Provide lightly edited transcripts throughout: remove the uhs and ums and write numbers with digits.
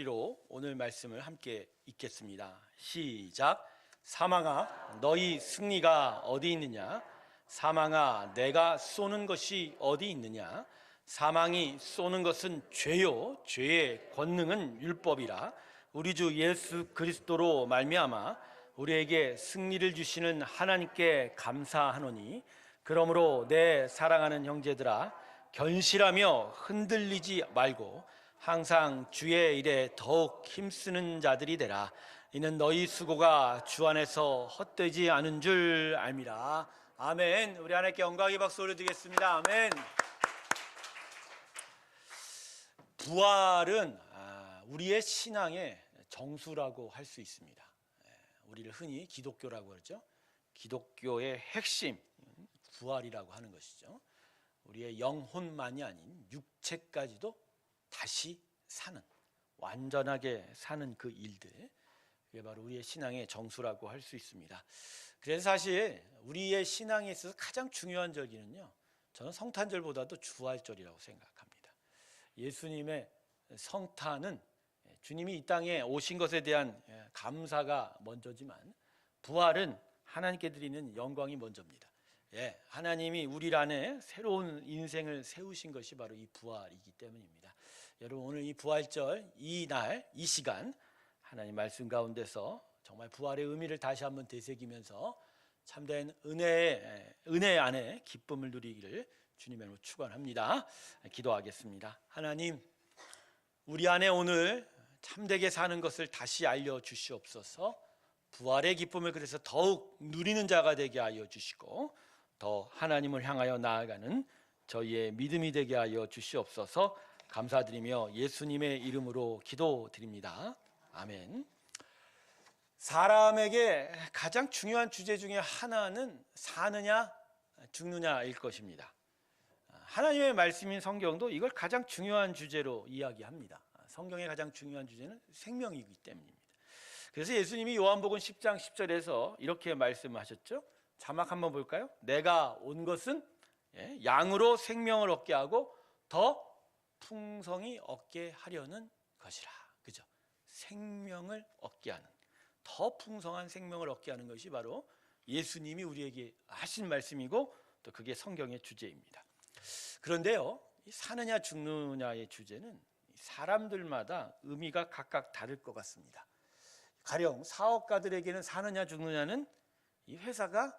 목소리로 오늘 말씀을 함께 읽겠습니다. 시작. 사망아, 너희 승리가 어디 있느냐? 사망아, 내가 쏘는 것이 어디 있느냐? 사망이 쏘는 것은 죄요, 죄의 권능은 율법이라. 우리 주 예수 그리스도로 말미암아 우리에게 승리를 주시는 하나님께 감사하노니, 그러므로 내 사랑하는 형제들아, 견실하며 흔들리지 말고 항상 주의 일에 더욱 힘쓰는 자들이 되라. 이는 너희 수고가 주 안에서 헛되지 않은 줄 알미라. 아멘. 우리 하나님께 영광의 박수 올려드리겠습니다. 아멘. 부활은 우리의 신앙의 정수라고 할 수 있습니다. 우리를 흔히 기독교라고 그러죠. 기독교의 핵심, 부활이라고 하는 것이죠. 우리의 영혼만이 아닌 육체까지도 다시 사는, 완전하게 사는 그 일들, 그게 바로 우리의 신앙의 정수라고 할 수 있습니다. 그래서 사실 우리의 신앙에 있어서 가장 중요한 절기는요, 저는 성탄절보다도 주활절이라고 생각합니다. 예수님의 성탄은 주님이 이 땅에 오신 것에 대한 감사가 먼저지만, 부활은 하나님께 드리는 영광이 먼저입니다. 하나님이 우리 안에 새로운 인생을 세우신 것이 바로 이 부활이기 때문입니다. 여러분, 오늘 이 부활절, 이 날, 이 시간 하나님 말씀 가운데서 정말 부활의 의미를 다시 한번 되새기면서 참된 은혜 안에 기쁨을 누리기를 주님의 이름으로 축원합니다. 기도하겠습니다. 하나님, 우리 안에 오늘 참되게 사는 것을 다시 알려주시옵소서. 부활의 기쁨을 그래서 더욱 누리는 자가 되게 하여 주시고, 더 하나님을 향하여 나아가는 저희의 믿음이 되게 하여 주시옵소서. 감사드리며 예수님의 이름으로 기도드립니다. 아멘. 사람에게 가장 중요한 주제 중에 하나는 사느냐 죽느냐일 것입니다. 하나님의 말씀인 성경도 이걸 가장 중요한 주제로 이야기합니다. 성경의 가장 중요한 주제는 생명이기 때문입니다. 그래서 예수님이 요한복음 10장 10절에서 이렇게 말씀하셨죠. 자막 한번 볼까요? 내가 온 것은 양으로 생명을 얻게 하고 더 풍성히 얻게 하려는 것이라. 그죠? 생명을 얻게 하는, 더 풍성한 생명을 얻게 하는 것이 바로 예수님이 우리에게 하신 말씀이고, 또 그게 성경의 주제입니다. 그런데요, 사느냐 죽느냐의 주제는 사람들마다 의미가 각각 다를 것 같습니다. 가령 사업가들에게는 사느냐 죽느냐는 이 회사가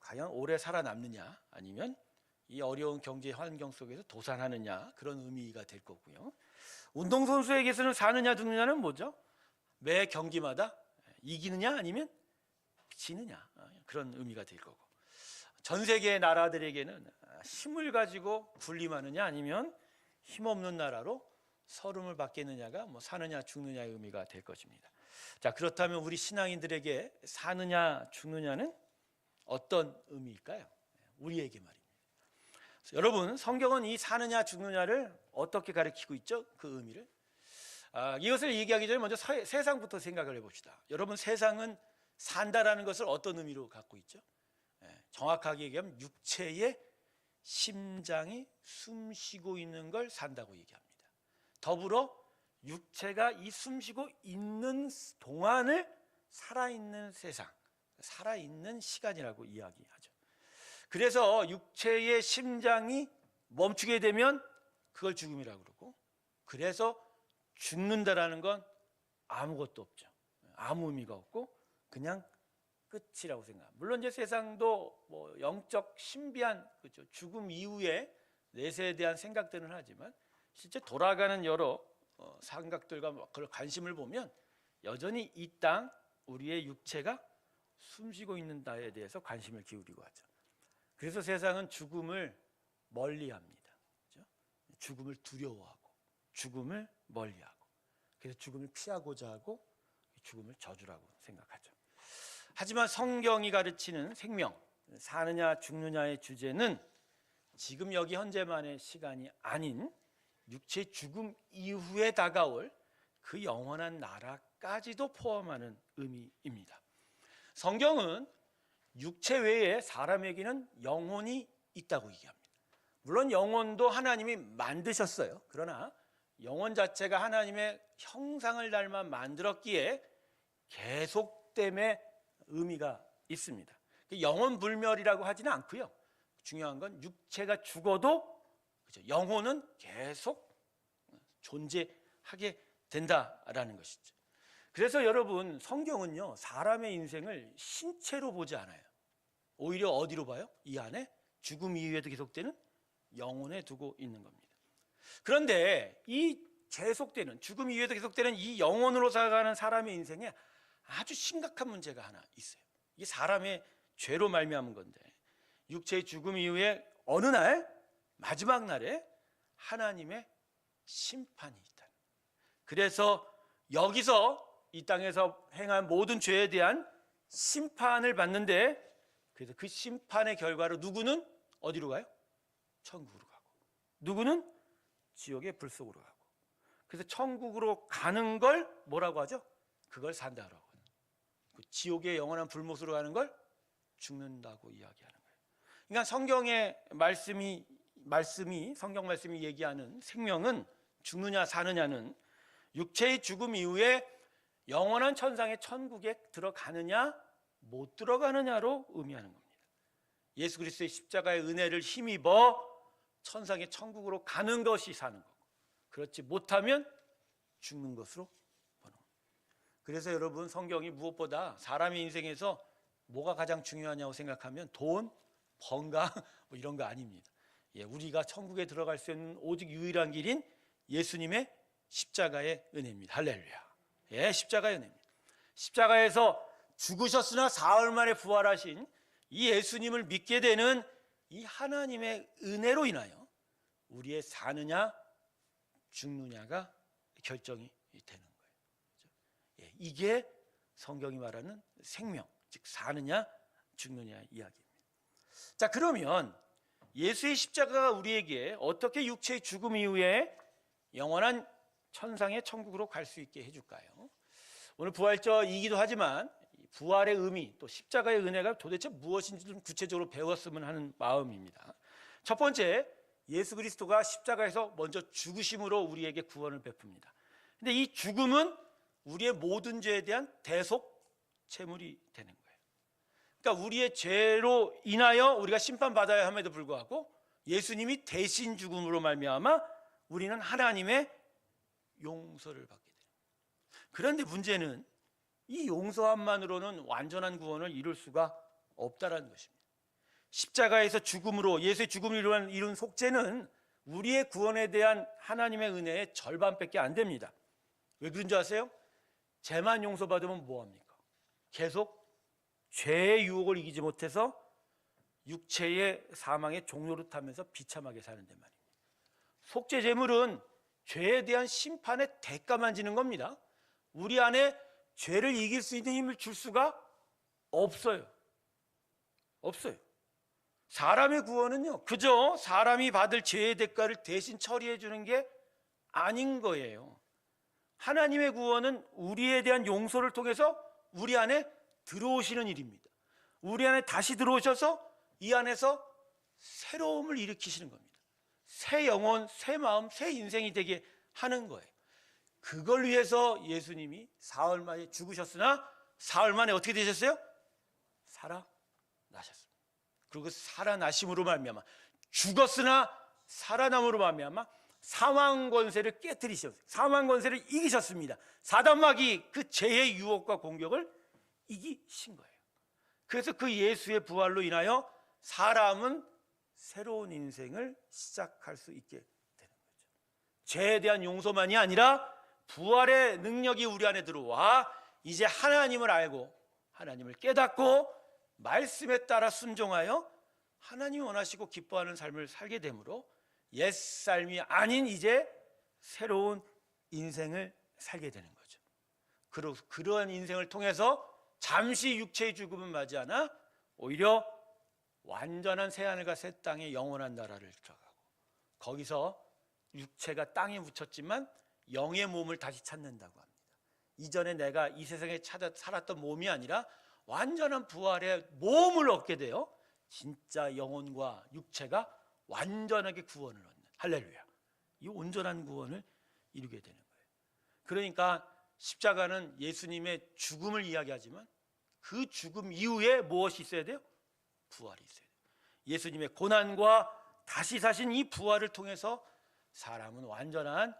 과연 오래 살아남느냐, 아니면 이 어려운 경제 환경 속에서 도산하느냐, 그런 의미가 될 거고요. 운동선수에게서는 사느냐 죽느냐는 뭐죠? 매 경기마다 이기느냐 아니면 지느냐, 그런 의미가 될 거고, 전 세계의 나라들에게는 힘을 가지고 군림하느냐 아니면 힘없는 나라로 서름을 받겠느냐가 사느냐 죽느냐의 의미가 될 것입니다. 자, 그렇다면 우리 신앙인들에게 사느냐 죽느냐는 어떤 의미일까요? 우리에게 말입니다. 여러분, 성경은 이 사느냐 죽느냐를 어떻게 가르치고 있죠? 그 의미를. 이것을 얘기하기 전에 먼저 세상부터 생각을 해봅시다. 여러분, 세상은 산다라는 것을 어떤 의미로 갖고 있죠? 정확하게 얘기하면 육체의 심장이 숨쉬고 있는 걸 산다고 얘기합니다. 더불어 육체가 이 숨쉬고 있는 동안을 살아있는 세상, 살아있는 시간이라고 이야기하죠. 그래서 육체의 심장이 멈추게 되면 그걸 죽음이라고 그러고, 그래서 죽는다라는 건 아무것도 없죠. 아무 의미가 없고 그냥 끝이라고 생각합니다. 물론 이제 세상도 영적 신비한, 그렇죠, 죽음 이후에 내세에 대한 생각들은 하지만, 실제 돌아가는 여러 생각들과 그런 관심을 보면 여전히 이 땅, 우리의 육체가 숨쉬고 있는 나에 대해서 관심을 기울이고 하죠. 그래서 세상은 죽음을 멀리합니다. 그렇죠? 죽음을 두려워하고 죽음을 멀리하고, 그래서 죽음을 피하고자 하고 죽음을 저주라고 생각하죠. 하지만 성경이 가르치는 생명, 사느냐 죽느냐의 주제는 지금 여기 현재만의 시간이 아닌 육체의 죽음 이후에 다가올 그 영원한 나라까지도 포함하는 의미입니다. 성경은 육체 외에 사람에게는 영혼이 있다고 얘기합니다. 물론 영혼도 하나님이 만드셨어요. 그러나 영혼 자체가 하나님의 형상을 닮아 만들었기에 계속됨의 의미가 있습니다. 영혼 불멸이라고 하지는 않고요. 중요한 건 육체가 죽어도 영혼은 계속 존재하게 된다라는 것이죠. 그래서 여러분, 성경은요, 사람의 인생을 신체로 보지 않아요. 오히려 어디로 봐요? 이 안에 죽음 이후에도 계속되는 영혼에 두고 있는 겁니다. 그런데 이 계속되는, 죽음 이후에도 계속되는 이 영혼으로 살아가는 사람의 인생에 아주 심각한 문제가 하나 있어요. 이게 사람의 죄로 말미암은 건데, 육체의 죽음 이후에 어느 날, 마지막 날에 하나님의 심판이 있다. 그래서 여기서 이 땅에서 행한 모든 죄에 대한 심판을 받는데, 그래서 그 심판의 결과로 누구는 어디로 가요? 천국으로 가고, 누구는 지옥의 불 속으로 가고. 그래서 천국으로 가는 걸 뭐라고 하죠? 그걸 산다라고 하는. 그 지옥의 영원한 불못으로 가는 걸 죽는다고 이야기하는 거예요. 그러니까 성경의 성경 말씀이 얘기하는 생명은 죽느냐 사느냐는 육체의 죽음 이후에 영원한 천상의 천국에 들어가느냐 못 들어가느냐로 의미하는 겁니다. 예수 그리스도의 십자가의 은혜를 힘입어 천상의 천국으로 가는 것이 사는 거고, 그렇지 못하면 죽는 것으로 보는 겁니다. 그래서 여러분, 성경이 무엇보다 사람의 인생에서 뭐가 가장 중요하냐고 생각하면 돈, 건강 뭐 이런 거 아닙니다. 우리가 천국에 들어갈 수 있는 오직 유일한 길인 예수님의 십자가의 은혜입니다. 할렐루야. 십자가의 은혜입니다. 십자가에서 죽으셨으나 사흘 만에 부활하신 이 예수님을 믿게 되는 이 하나님의 은혜로 인하여 우리의 사느냐 죽느냐가 결정이 되는 거예요. 이게 성경이 말하는 생명, 즉 사느냐 죽느냐 이야기입니다. 자, 그러면 예수의 십자가가 우리에게 어떻게 육체의 죽음 이후에 영원한 천상의 천국으로 갈 수 있게 해줄까요? 오늘 부활절이기도 하지만 부활의 의미, 또 십자가의 은혜가 도대체 무엇인지 좀 구체적으로 배웠으면 하는 마음입니다. 첫 번째, 예수 그리스도가 십자가에서 먼저 죽으심으로 우리에게 구원을 베풉니다. 근데 이 죽음은 우리의 모든 죄에 대한 대속 제물이 되는 거예요. 그러니까 우리의 죄로 인하여 우리가 심판받아야 함에도 불구하고 예수님이 대신 죽음으로 말미암아 우리는 하나님의 용서를 받게 돼요. 그런데 문제는 이 용서함만으로는 완전한 구원을 이룰 수가 없다라는 것입니다. 십자가에서 죽음으로, 예수의 죽음을 이룬 속죄는 우리의 구원에 대한 하나님의 은혜의 절반밖에 안 됩니다. 왜 그런 줄 아세요? 죄만 용서받으면 뭐합니까? 계속 죄의 유혹을 이기지 못해서 육체의 사망의 종로를 타면서 비참하게 사는데 말입니다. 속죄 제물은 죄에 대한 심판의 대가만 지는 겁니다. 우리 안에 죄를 이길 수 있는 힘을 줄 수가 없어요. 사람의 구원은요, 그저 사람이 받을 죄의 대가를 대신 처리해 주는 게 아닌 거예요. 하나님의 구원은 우리에 대한 용서를 통해서 우리 안에 들어오시는 일입니다. 우리 안에 다시 들어오셔서 이 안에서 새로움을 일으키시는 겁니다. 새 영혼, 새 마음, 새 인생이 되게 하는 거예요. 그걸 위해서 예수님이 사흘 만에 죽으셨으나 사흘 만에 어떻게 되셨어요? 살아나셨습니다. 그리고 살아나심으로 말미암아, 죽었으나 살아남으로 말미암아 사망 권세를 깨뜨리셨어요. 사망 권세를 이기셨습니다. 사단마귀 그 죄의 유혹과 공격을 이기신 거예요. 그래서 그 예수의 부활로 인하여 사람은 새로운 인생을 시작할 수 있게 되는 거죠. 죄에 대한 용서만이 아니라 부활의 능력이 우리 안에 들어와 이제 하나님을 알고 하나님을 깨닫고 말씀에 따라 순종하여 하나님이 원하시고 기뻐하는 삶을 살게 되므로 옛삶이 아닌 이제 새로운 인생을 살게 되는 거죠. 그러한 인생을 통해서 잠시 육체의 죽음은 맞이 않아 오히려 완전한 새하늘과 새 땅의 영원한 나라를 들어가고, 거기서 육체가 땅에 묻혔지만 영의 몸을 다시 찾는다고 합니다. 이전에 내가 이 세상에 살았던 몸이 아니라 완전한 부활의 몸을 얻게 되어 진짜 영혼과 육체가 완전하게 구원을 얻는, 할렐루야, 이 온전한 구원을 이루게 되는 거예요. 그러니까 십자가는 예수님의 죽음을 이야기하지만 그 죽음 이후에 무엇이 있어야 돼요? 부활이 있어야 돼요. 예수님의 고난과 다시 사신 이 부활을 통해서 사람은 완전한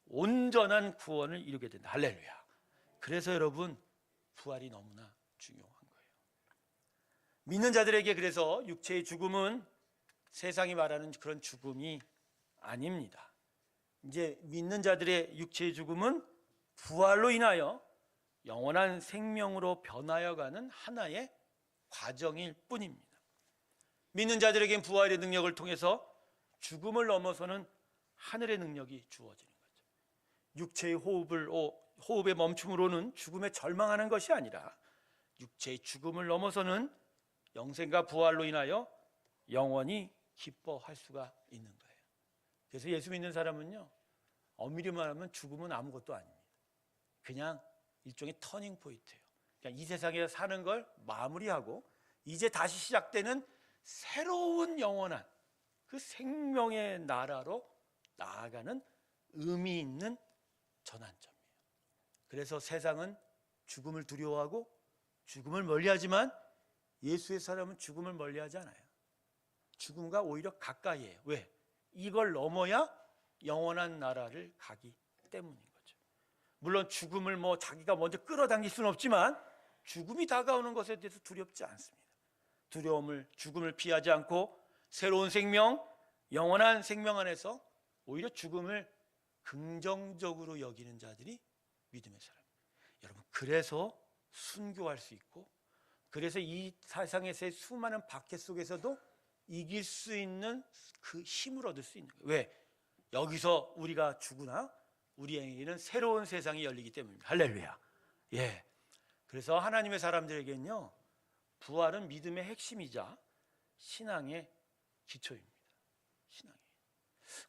온전한 구원을 이루게 된다. 할렐루야. 그래서 여러분, 부활이 너무나 중요한 거예요. 믿는 자들에게 그래서 육체의 죽음은 세상이 말하는 그런 죽음이 아닙니다. 이제 믿는 자들의 육체의 죽음은 부활로 인하여 영원한 생명으로 변하여가는 하나의 과정일 뿐입니다. 믿는 자들에겐 부활의 능력을 통해서 죽음을 넘어서는 하늘의 능력이 주어지는 거죠. 육체의 호흡의 멈춤으로는 죽음에 절망하는 것이 아니라 육체의 죽음을 넘어서는 영생과 부활로 인하여 영원히 기뻐할 수가 있는 거예요. 그래서 예수 믿는 사람은요, 엄밀히 말하면 죽음은 아무것도 아닙니다. 그냥 일종의 터닝 포인트예요. 그냥 이 세상에 사는 걸 마무리하고 이제 다시 시작되는 새로운 영원한 그 생명의 나라로 나아가는 의미 있는 전환점이에요. 그래서 세상은 죽음을 두려워하고 죽음을 멀리하지만 예수의 사람은 죽음을 멀리하지 않아요. 죽음과 오히려 가까이해요. 왜? 이걸 넘어야 영원한 나라를 가기 때문인 거죠. 물론 죽음을 자기가 먼저 끌어당길 수는 없지만 죽음이 다가오는 것에 대해서 두렵지 않습니다. 죽음을 피하지 않고 새로운 생명, 영원한 생명 안에서 오히려 죽음을 긍정적으로 여기는 자들이 믿음의 사람입니다. 여러분, 그래서 순교할 수 있고, 그래서 이 세상에서의 수많은 박해 속에서도 이길 수 있는 그 힘을 얻을 수 있는 거예요. 왜? 여기서 우리가 죽으나 우리에게는 새로운 세상이 열리기 때문입니다. 할렐루야. 예. 그래서 하나님의 사람들에게는요, 부활은 믿음의 핵심이자 신앙의 기초입니다. 신앙이.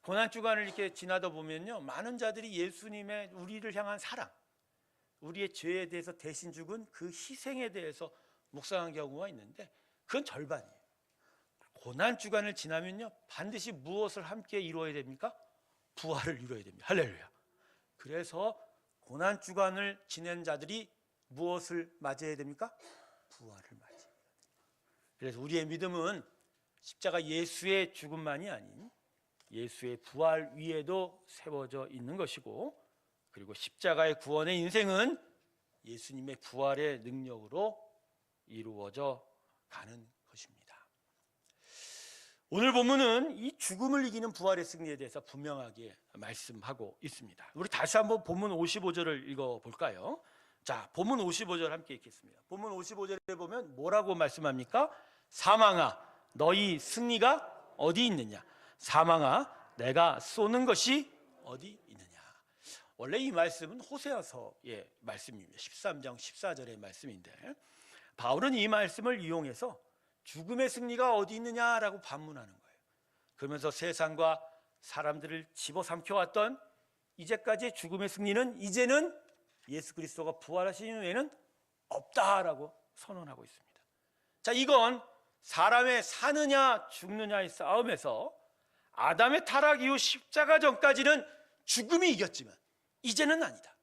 고난 주간을 이렇게 지나다 보면요, 많은 자들이 예수님의 우리를 향한 사랑, 우리의 죄에 대해서 대신 죽은 그 희생에 대해서 묵상한 경우가 있는데 그건 절반이에요. 고난 주간을 지나면요, 반드시 무엇을 함께 이루어야 됩니까? 부활을 이루어야 됩니다. 할렐루야. 그래서 고난 주간을 지낸 자들이 무엇을 맞이해야 됩니까? 부활을 맞이해야 됩니다. 그래서 우리의 믿음은 십자가 예수의 죽음만이 아닌 예수의 부활 위에도 세워져 있는 것이고, 그리고 십자가의 구원의 인생은 예수님의 부활의 능력으로 이루어져 가는 것입니다. 오늘 본문은 이 죽음을 이기는 부활의 승리에 대해서 분명하게 말씀하고 있습니다. 우리 다시 한번 본문 55절을 읽어볼까요? 자, 본문 55절 함께 읽겠습니다. 본문 55절에 보면 뭐라고 말씀합니까? 사망아, 너희 승리가 어디 있느냐? 사망아, 내가 쏘는 것이 어디 있느냐? 원래 이 말씀은 호세아서의 말씀입니다. 13장 14절의 말씀인데, 바울은 이 말씀을 이용해서 죽음의 승리가 어디 있느냐라고 반문하는 거예요. 그러면서 세상과 사람들을 집어삼켜왔던 이제까지의 죽음의 승리는 이제는 예수 그리스도가 부활하신 후에는 없다라고 선언하고 있습니다. 자, 이건 사람의 사느냐 죽느냐의 싸움에서 아담의 타락 이후 십자가 전까지는 죽음이 이겼지만 이제는 아니다.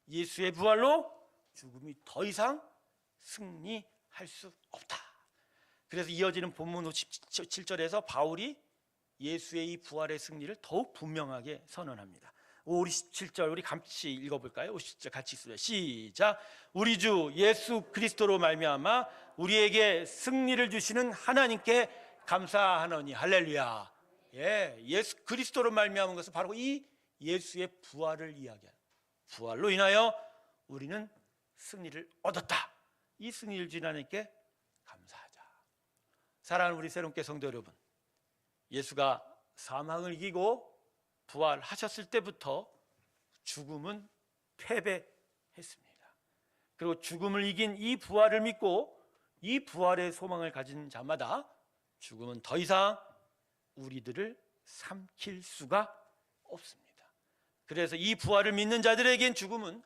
예수의 부활로 죽음이 더 이상 승리할 수 없다. 그래서 이어지는 본문 57절에서 바울이 예수의 이 부활의 승리를 더욱 분명하게 선언합니다. 57절 우리 같이 읽어볼까요? 57절 같이 읽습니다. 시작. 우리 주 예수 그리스도로 말미암아 우리에게 승리를 주시는 하나님께 감사하노니. 할렐루야. 예, 예수 그리스도로 말미암은 것은 바로 이 예수의 부활을 이야기합니다. 부활로 인하여 우리는 승리를 얻었다. 이 승리를 주신 하나님께 감사하자. 사랑하는 우리 새롭게 성도 여러분, 예수가 사망을 이기고 부활하셨을 때부터 죽음은 패배했습니다. 그리고 죽음을 이긴 이 부활을 믿고 이 부활의 소망을 가진 자마다 죽음은 더 이상 우리들을 삼킬 수가 없습니다. 그래서 이 부활을 믿는 자들에겐 죽음은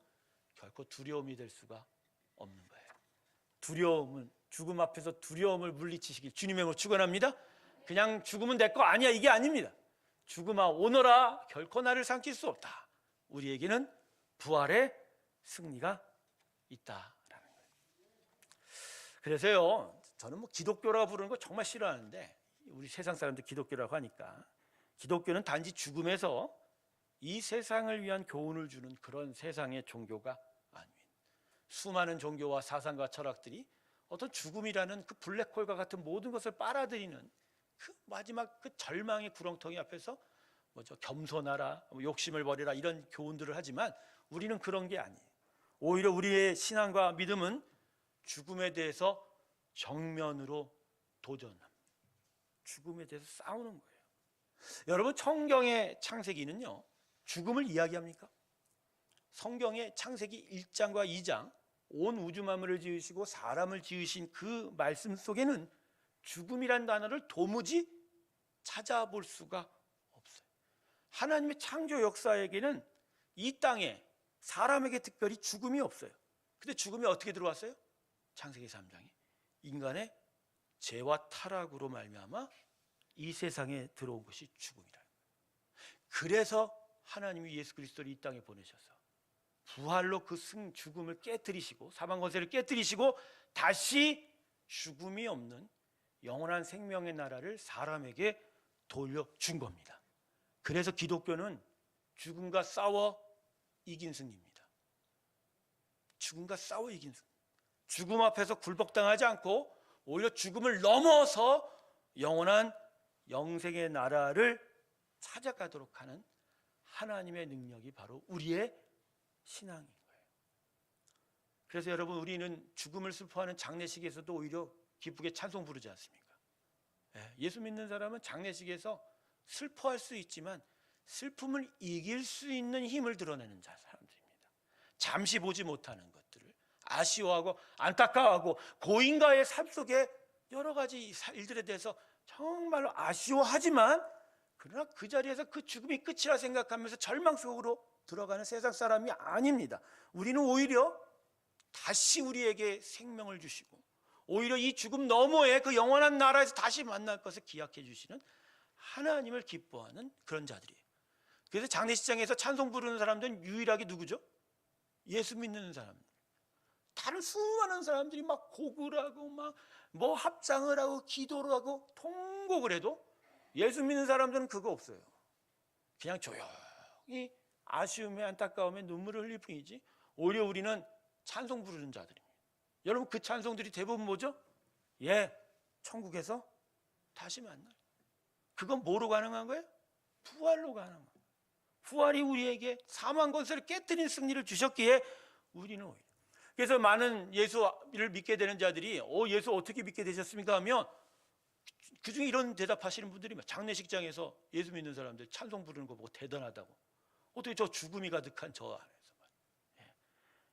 결코 두려움이 될 수가 없는 거예요. 죽음 앞에서 두려움을 물리치시길 주님의 이름으로 축원합니다. 그냥 죽음은 내 거 아니야, 이게 아닙니다. 죽음아 오너라, 결코 나를 삼킬 수 없다. 우리에게는 부활의 승리가 있다라는 거예요. 그래서요, 저는 기독교라고 부르는 거 정말 싫어하는데, 우리 세상 사람들 기독교라고 하니까, 기독교는 단지 죽음에서 이 세상을 위한 교훈을 주는 그런 세상의 종교가 아닙니다. 수많은 종교와 사상과 철학들이 어떤 죽음이라는 그 블랙홀과 같은 모든 것을 빨아들이는 그 마지막 그 절망의 구렁텅이 앞에서 겸손하라, 욕심을 버리라 이런 교훈들을 하지만 우리는 그런 게 아니에요. 오히려 우리의 신앙과 믿음은 죽음에 대해서 정면으로 도전합니다. 죽음에 대해서 싸우는 거예요. 여러분, 성경의 창세기는요, 죽음을 이야기합니까? 성경의 창세기 1장과 2장, 온 우주 만물을 지으시고 사람을 지으신 그 말씀 속에는 죽음이란 단어를 도무지 찾아볼 수가 없어요. 하나님의 창조 역사에게는 이 땅에 사람에게 특별히 죽음이 없어요. 근데 죽음이 어떻게 들어왔어요? 창세기 3장에 인간의 죄와 타락으로 말미암아 이 세상에 들어온 것이 죽음이라. 그래서 하나님이 예수 그리스도를 이 땅에 보내셔서 부활로 그 죽음을 깨뜨리시고 사망 권세를 깨뜨리시고 다시 죽음이 없는 영원한 생명의 나라를 사람에게 돌려준 겁니다. 그래서 기독교는 죽음과 싸워 이긴 승리입니다. 죽음과 싸워 이긴 승리. 죽음 앞에서 굴복당하지 않고 오히려 죽음을 넘어서 영원한 영생의 나라를 찾아가도록 하는 하나님의 능력이 바로 우리의 신앙인 거예요. 그래서 여러분, 우리는 죽음을 슬퍼하는 장례식에서도 오히려 기쁘게 찬송 부르지 않습니까? 예수 믿는 사람은 장례식에서 슬퍼할 수 있지만 슬픔을 이길 수 있는 힘을 드러내는 사람들입니다. 잠시 보지 못하는 것들을 아쉬워하고 안타까워하고 고인과의 삶 속에 여러 가지 일들에 대해서 정말로 아쉬워하지만 그러나 그 자리에서 그 죽음이 끝이라 생각하면서 절망 속으로 들어가는 세상 사람이 아닙니다. 우리는 오히려 다시 우리에게 생명을 주시고 오히려 이 죽음 너머에 그 영원한 나라에서 다시 만날 것을 기약해 주시는 하나님을 기뻐하는 그런 자들이에요. 그래서 장례식장에서 찬송 부르는 사람들은 유일하게 누구죠? 예수 믿는 사람들. 다른 수많은 사람들이 막 곡을 하고 막 뭐 합장을 하고 기도를 하고 통곡을 해도 예수 믿는 사람들은 그거 없어요. 그냥 조용히 아쉬움에 안타까움에 눈물을 흘릴 뿐이지 오히려 우리는 찬송 부르는 자들입니다. 여러분, 그 찬송들이 대부분 뭐죠? 천국에서 다시 만나요. 그건 뭐로 가능한 거예요? 부활로 가능한 거예요. 부활이 우리에게 사망 권세를 깨뜨린 승리를 주셨기에 우리는 오히려. 그래서 많은 예수를 믿게 되는 자들이 예수 어떻게 믿게 되셨습니까? 하면 그중에 이런 대답하시는 분들이 장례식장에서 예수 믿는 사람들 찬송 부르는 거 보고 대단하다고. 어떻게 저 죽음이 가득한 저 안에서.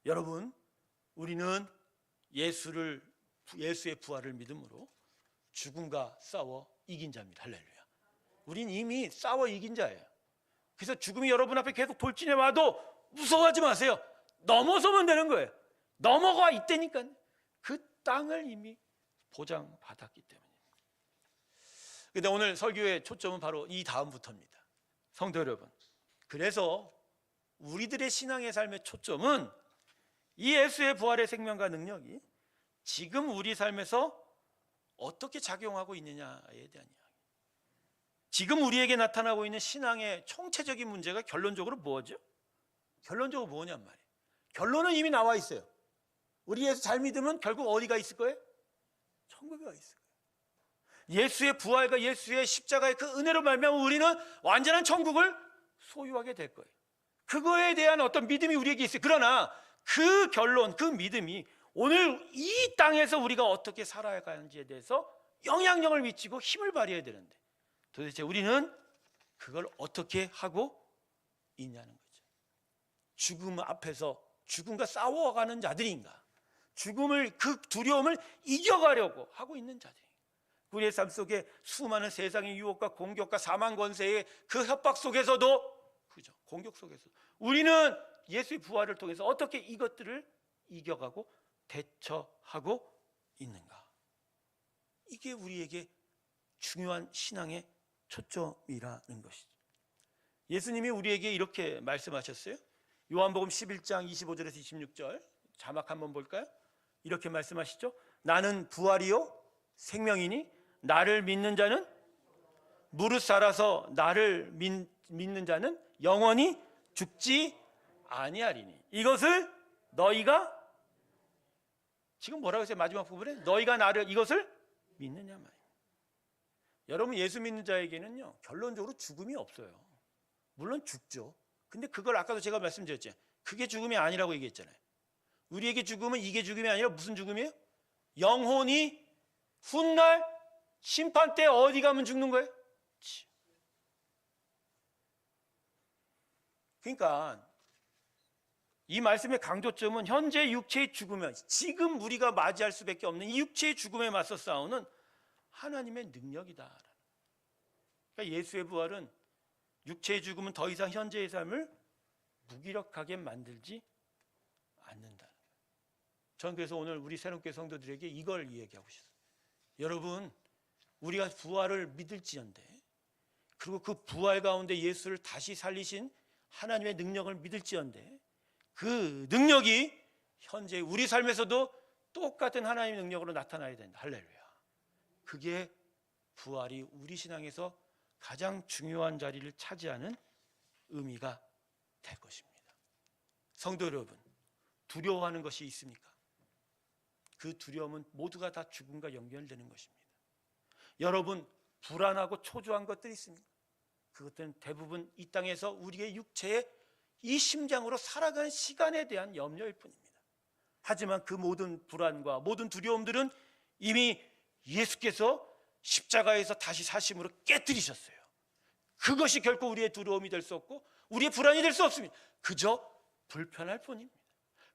여러분, 우리는 예수의 부활을 믿음으로 죽음과 싸워 이긴 자입니다. 할렐루야. 우린 이미 싸워 이긴 자예요. 그래서 죽음이 여러분 앞에 계속 돌진해 와도 무서워하지 마세요. 넘어서면 되는 거예요. 넘어가 있다니까. 그 땅을 이미 보장받았기 때문입니다. 그런데 오늘 설교의 초점은 바로 이 다음부터입니다. 성도 여러분, 그래서 우리들의 신앙의 삶의 초점은 이 예수의 부활의 생명과 능력이 지금 우리 삶에서 어떻게 작용하고 있느냐에 대한 이야기. 지금 우리에게 나타나고 있는 신앙의 총체적인 문제가 결론적으로 뭐죠? 결론적으로 뭐냔 말이에요. 결론은 이미 나와 있어요. 우리 예수 잘 믿으면 결국 어디가 있을 거예요? 천국에 가 있을 거예요. 예수의 부활과 예수의 십자가의 그 은혜로 말미암아 우리는 완전한 천국을 소유하게 될 거예요. 그거에 대한 어떤 믿음이 우리에게 있어요. 그러나 그 결론, 그 믿음이 오늘 이 땅에서 우리가 어떻게 살아가는지에 대해서 영향력을 미치고 힘을 발휘해야 되는데 도대체 우리는 그걸 어떻게 하고 있냐는 거죠. 죽음 앞에서 죽음과 싸워가는 자들인가? 죽음을, 그 두려움을 이겨가려고 하고 있는 자들인가? 우리의 삶 속에 수많은 세상의 유혹과 공격과 사망 권세의 그 협박 속에서도, 그죠? 공격 속에서 우리는 예수의 부활을 통해서 어떻게 이것들을 이겨가고 대처하고 있는가? 이게 우리에게 중요한 신앙의 초점이라는 것이죠. 예수님이 우리에게 이렇게 말씀하셨어요. 요한복음 11장 25절에서 26절 자막 한번 볼까요? 이렇게 말씀하시죠. 나는 부활이요 생명이니 나를 믿는 자는 무릇 살아서 나를 믿는 자는 영원히 죽지 아니하리니 이것을 너희가 지금 뭐라고 했어요? 마지막 부분에 너희가 나를 이것을 믿느냐 말이에요. 여러분 예수 믿는 자에게는요 결론적으로 죽음이 없어요. 물론 죽죠. 근데 그걸 아까도 제가 말씀드렸죠. 그게 죽음이 아니라고 얘기했잖아요. 우리에게 죽음은 이게 죽음이 아니라 무슨 죽음이에요? 영혼이 훗날 심판 때 어디 가면 죽는 거예요? 그러니까 이 말씀의 강조점은 현재 육체의 죽음에 지금 우리가 맞이할 수밖에 없는 이 육체의 죽음에 맞서 싸우는 하나님의 능력이다. 그러니까 예수의 부활은 육체의 죽음은 더 이상 현재의 삶을 무기력하게 만들지 않는다. 저는 그래서 오늘 우리 새롭게 성도들에게 이걸 이야기하고 싶어요. 여러분 우리가 부활을 믿을지언데 그리고 그 부활 가운데 예수를 다시 살리신 하나님의 능력을 믿을지언데 그 능력이 현재 우리 삶에서도 똑같은 하나님의 능력으로 나타나야 된다. 할렐루야. 그게 부활이 우리 신앙에서 가장 중요한 자리를 차지하는 의미가 될 것입니다. 성도 여러분, 두려워하는 것이 있습니까? 그 두려움은 모두가 다 죽음과 연결되는 것입니다. 여러분, 불안하고 초조한 것들이 있습니까? 그것들은 대부분 이 땅에서 우리의 육체의 이 심장으로 살아가는 시간에 대한 염려일 뿐입니다. 하지만 그 모든 불안과 모든 두려움들은 이미 예수께서 십자가에서 다시 사심으로 깨뜨리셨어요. 그것이 결코 우리의 두려움이 될 수 없고 우리의 불안이 될 수 없습니다. 그저 불편할 뿐입니다.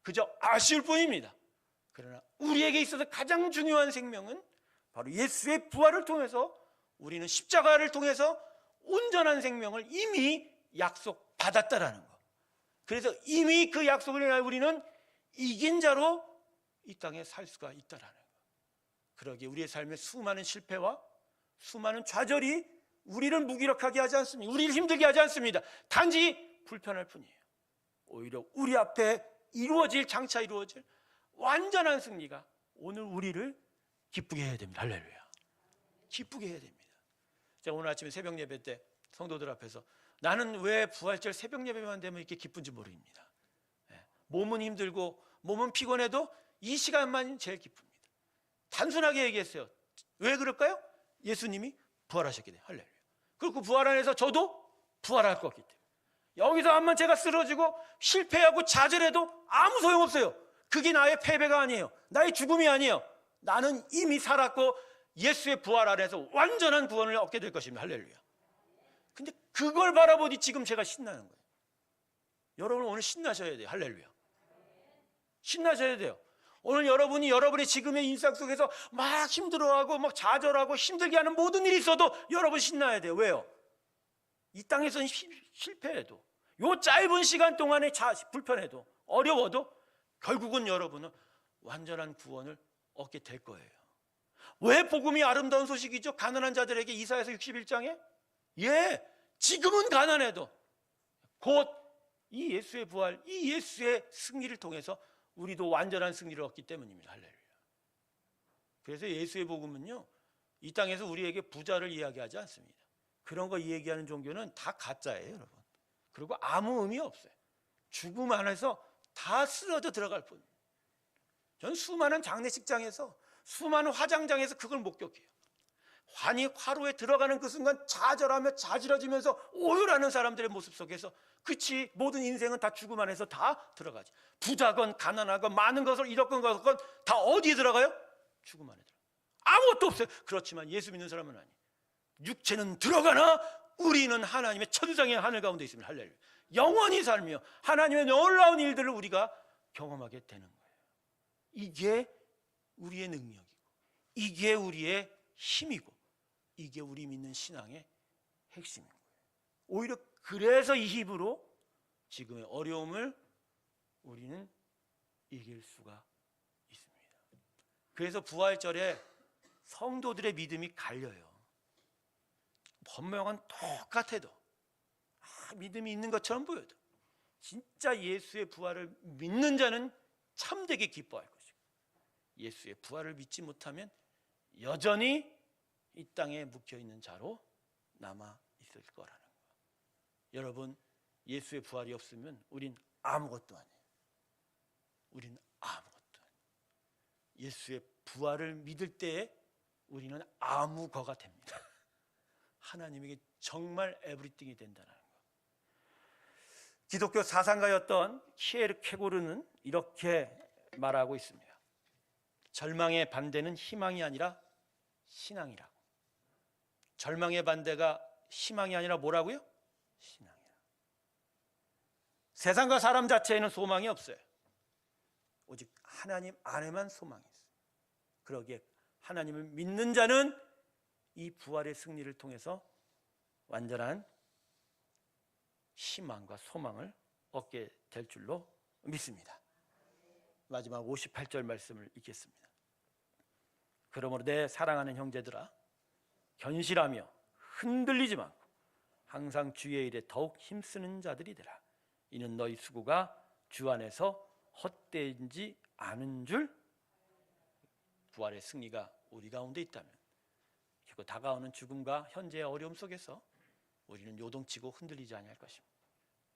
그저 아쉬울 뿐입니다. 그러나 우리에게 있어서 가장 중요한 생명은 바로 예수의 부활을 통해서 우리는 십자가를 통해서 온전한 생명을 이미 약속받았다라는 것. 그래서 이미 그 약속을 인하여 우리는 이긴 자로 이 땅에 살 수가 있다라는 것. 그러기에 우리의 삶의 수많은 실패와 수많은 좌절이 우리를 무기력하게 하지 않습니다. 우리를 힘들게 하지 않습니다. 단지 불편할 뿐이에요. 오히려 우리 앞에 장차 이루어질 완전한 승리가 오늘 우리를 기쁘게 해야 됩니다. 할렐루야. 기쁘게 해야 됩니다. 제가 오늘 아침에 새벽 예배 때 성도들 앞에서 나는 왜 부활절 새벽 예배만 되면 이렇게 기쁜지 모릅니다. 몸은 힘들고 몸은 피곤해도 이 시간만 제일 기쁩니다. 단순하게 얘기했어요. 왜 그럴까요? 예수님이 부활하셨기 때문에. 할렐루야. 그리고 그 부활 안에서 저도 부활할 것 같기 때문에. 여기서 한번 제가 쓰러지고 실패하고 좌절해도 아무 소용없어요. 그게 나의 패배가 아니에요. 나의 죽음이 아니에요. 나는 이미 살았고 예수의 부활 안에서 완전한 구원을 얻게 될 것입니다. 할렐루야. 근데 그걸 바라보니 지금 제가 신나는 거예요. 여러분 오늘 신나셔야 돼요. 할렐루야. 신나셔야 돼요. 오늘 여러분이 여러분의 지금의 인상 속에서 막 힘들어하고 막 좌절하고 힘들게 하는 모든 일이 있어도 여러분 신나야 돼요. 왜요? 이 땅에서는 실패해도 요 짧은 시간 동안에 불편해도 어려워도 결국은 여러분은 완전한 구원을 얻게 될 거예요. 왜 복음이 아름다운 소식이죠? 가난한 자들에게 이사야서 61장에 지금은 가난해도 곧 이 예수의 부활, 이 예수의 승리를 통해서 우리도 완전한 승리를 얻기 때문입니다. 할렐루야. 그래서 예수의 복음은요 이 땅에서 우리에게 부자를 이야기하지 않습니다. 그런 거 얘기하는 종교는 다 가짜예요, 여러분. 그리고 아무 의미 없어요. 죽음 안에서 다 쓰러져 들어갈 뿐. 전 수많은 장례식장에서 수많은 화장장에서 그걸 목격해요. 화로에 들어가는 그 순간 좌절하며 자지러지면서 오열하는 사람들의 모습 속에서 그치 모든 인생은 다 죽음 안에서 다 들어가지. 부자건 가난하건 많은 것을 잃었건 것건 다 어디에 들어가요? 죽음 안에 들어가요. 아무것도 없어요. 그렇지만 예수 믿는 사람은 아니에요. 육체는 들어가나 우리는 하나님의 천상의 하늘 가운데 있습니다. 할렐루야. 영원히 살며 하나님의 놀라운 일들을 우리가 경험하게 되는 거예요. 이게 우리의 능력이고 이게 우리의 힘이고 이게 우리 믿는 신앙의 핵심인 거예요. 오히려 그래서 이 힘으로 지금의 어려움을 우리는 이길 수가 있습니다. 그래서 부활절에 성도들의 믿음이 갈려요. 본명은 똑같아도 믿음이 있는 것처럼 보여도 진짜 예수의 부활을 믿는 자는 참되게 기뻐할 것이고, 예수의 부활을 믿지 못하면 여전히 이 땅에 묵혀있는 자로 남아 있을 거라는 거예요. 여러분, 예수의 부활이 없으면 우린 아무것도 아니에요. 우린 아무것도 아니에요. 예수의 부활을 믿을 때에 우리는 아무거가 됩니다. 하나님에게 정말 에브리띵이 된다는 거예요. 기독교 사상가였던 키에르케고르는 이렇게 말하고 있습니다. 절망의 반대는 희망이 아니라 신앙이라고. 절망의 반대가 희망이 아니라 뭐라고요? 신앙이라고. 세상과 사람 자체에는 소망이 없어요. 오직 하나님 안에만 소망이 있어요. 그러기에 하나님을 믿는 자는 이 부활의 승리를 통해서 완전한 희망과 소망을 얻게 될 줄로 믿습니다. 마지막 58절 말씀을 읽겠습니다. 그러므로 내 사랑하는 형제들아, 견실하며 흔들리지 말고 항상 주의 일에 더욱 힘쓰는 자들이 되라. 이는 너희 수고가 주 안에서 헛되지 않은 줄. 부활의 승리가 우리 가운데 있다면 그리고 다가오는 죽음과 현재의 어려움 속에서 우리는 요동치고 흔들리지 아니할 것입니다.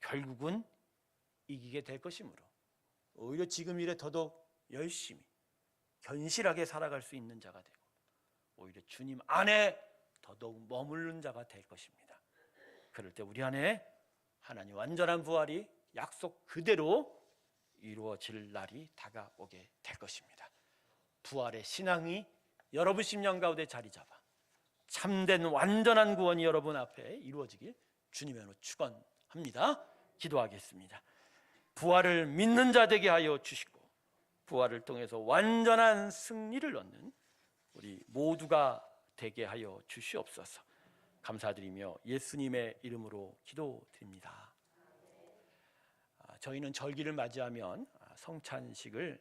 결국은 이기게 될 것이므로 오히려 지금 일에 더더욱 열심히 견실하게 살아갈 수 있는 자가 되고 오히려 주님 안에 더더욱 머무르는 자가 될 것입니다. 그럴 때 우리 안에 하나님 완전한 부활이 약속 그대로 이루어질 날이 다가오게 될 것입니다. 부활의 신앙이 여러분 심령 가운데 자리 잡아 참된 완전한 구원이 여러분 앞에 이루어지길 주님의 이름으로 축원합니다. 기도하겠습니다. 부활을 믿는 자 되게 하여 주시고 부활을 통해서 완전한 승리를 얻는 우리 모두가 되게 하여 주시옵소서. 감사드리며 예수님의 이름으로 기도드립니다. 저희는 절기를 맞이하면 성찬식을